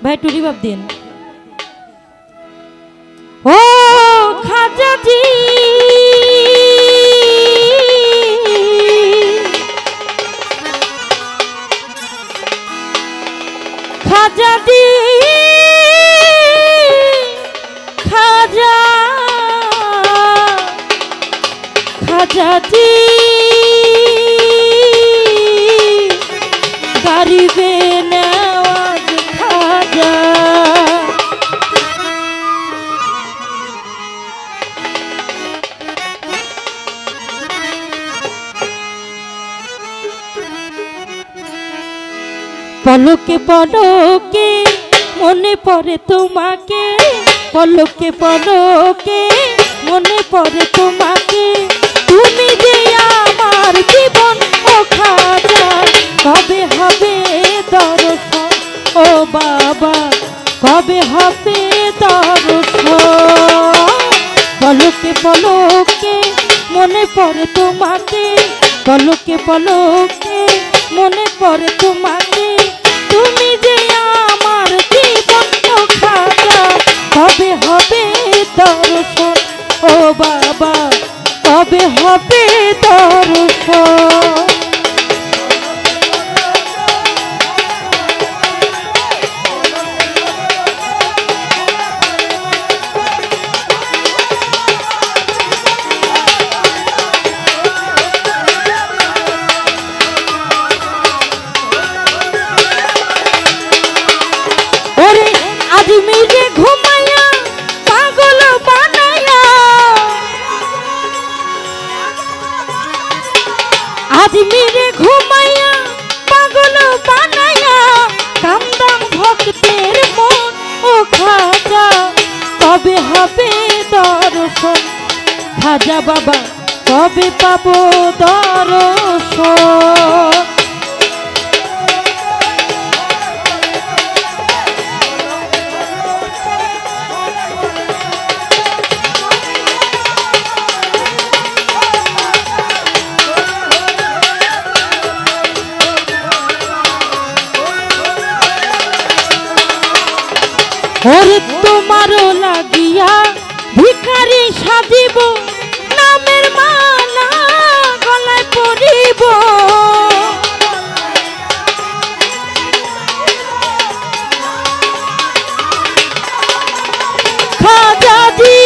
ভাই টুরি বাপ দিন। ও খাজাজি খাজাজি খাজা খাজাজি গরিবে নওয়াজ খাজা পলকে পলকে মনে পড়ে তোমাকে, পলকে পলকে মনে পড়ে তোমাকে, তুমি যে আমার জীবন ও খাজা, কবে হবে দর্শন ও বাবা, কবে হবে দর্শন। পলকে পলকে মনে পড়ে তোমাকে, পলকে পলকে মনে পড়ে তোমাকে, তুমি যে আমার জীবন ও খাজা, কবে হবে দর্শন ও বাবা, কবে হবে দর্শন। আজমিরে ঘুমায়া পাগল বানায়া, আজমিরে ঘুমায়া পাগল বানায়া, কান্দাম ভক্তের মন ও খাজা, কবে হবে দর্শন খাজা বাবা, কবে পাবো দর্শন। ওরে তোমারও লাগিয়া ভিখারি সাজিব, নামের মালা গলায় পরিব, খাজাজি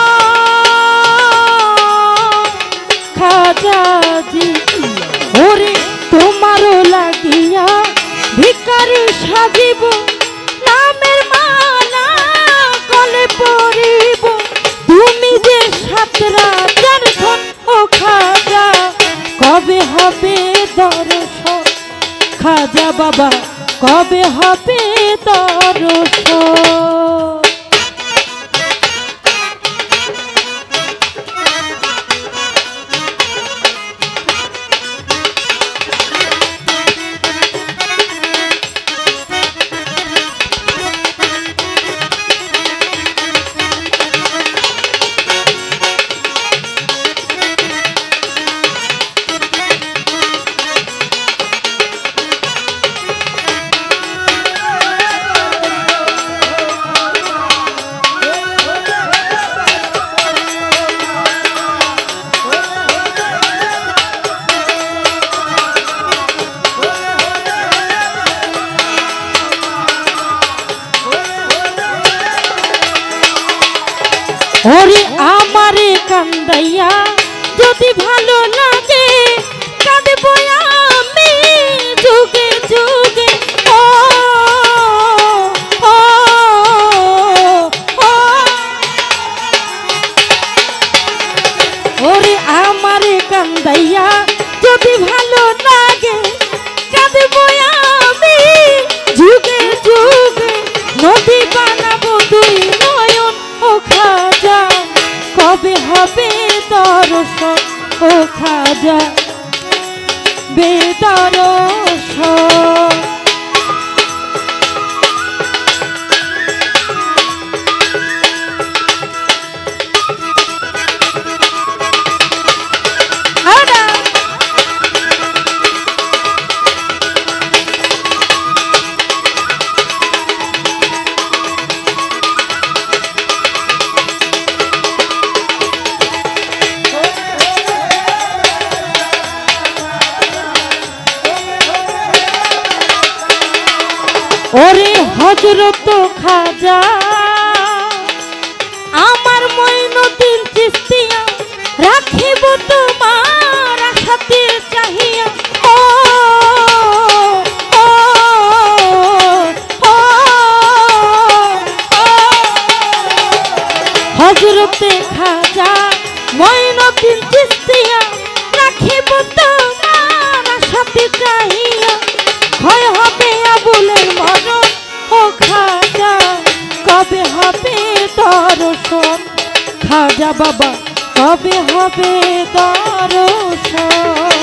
দয়াময় খাজাজি, ওরে তোমারও লাগিয়া ভিখারি সাজিব, নামের মালা গলে পরিব, তুমি যে সাত রাজার ধন ও খাজা, কবে হবে দর্শন খাজা বাবা, কবে হবে দর্শন। ওরে আমারে কান্দাইয়া যদি ভালো লাগে, কাঁদব আমি যুগে যুগে, ও ও ও ওরে আমারে কান্দাইয়া যদি ভালো লাগে, কাঁদব আমি যুগে যুগে, নদী বানাবো দুই নয়ন ও খাজা, কবে হবে দর্শন ও খাজা বেদর্শন। ওরে হযরত খাজা আমার মঈনুদ্দিন চিশতিয়া রাখিব তোমার আশাতে চাহিয়া ও ও ও হযরতে খাজা মঈনুদ্দিন চিশতিয়া রাখিব তোমার আশাতে চাহিয়া হয় হবে আবুলের মরণ ও খাজা কবে হবে দর্শন খাজা বাবা কবে হবে দর্শন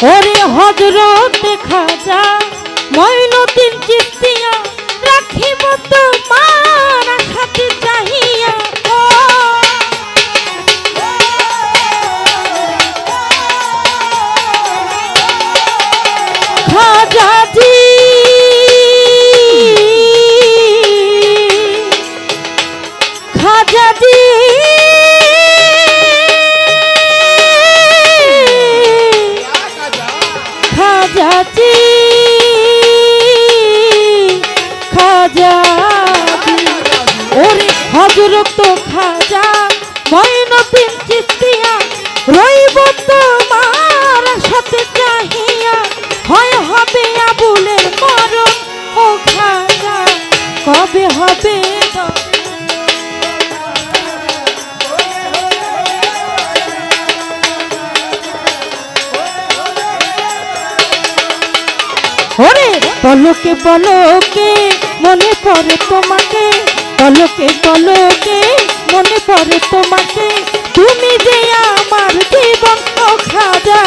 ওরে হযরত খাজা মঈনুদ্দিন চিশতিয়া রাখিব তোমার আশাতে চাহিয়া ও খাজাজি খাজাজি খাজাজি খাজাজি ওরে হযরত খাজা মঈনুদ্দিন চিশতিয়া রইব তোমার সাথে চাহিয়া হয় হবে আবুলের মরণ ও খাজা কবে হবে ওরে পলকে পলকে মনে পড়ে তোমাকে পলকে পলকে মনে পড়ে তোমাকে তুমি যে আমার জীবন ও খাজা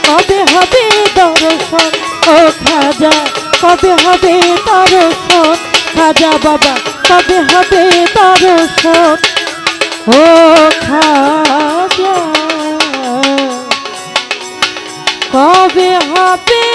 কবে হবে দর্শন ও খাজা কবে হবে দর্শন খাজা বাবা কবে হবে দর্শন ও খাজা কবে হবে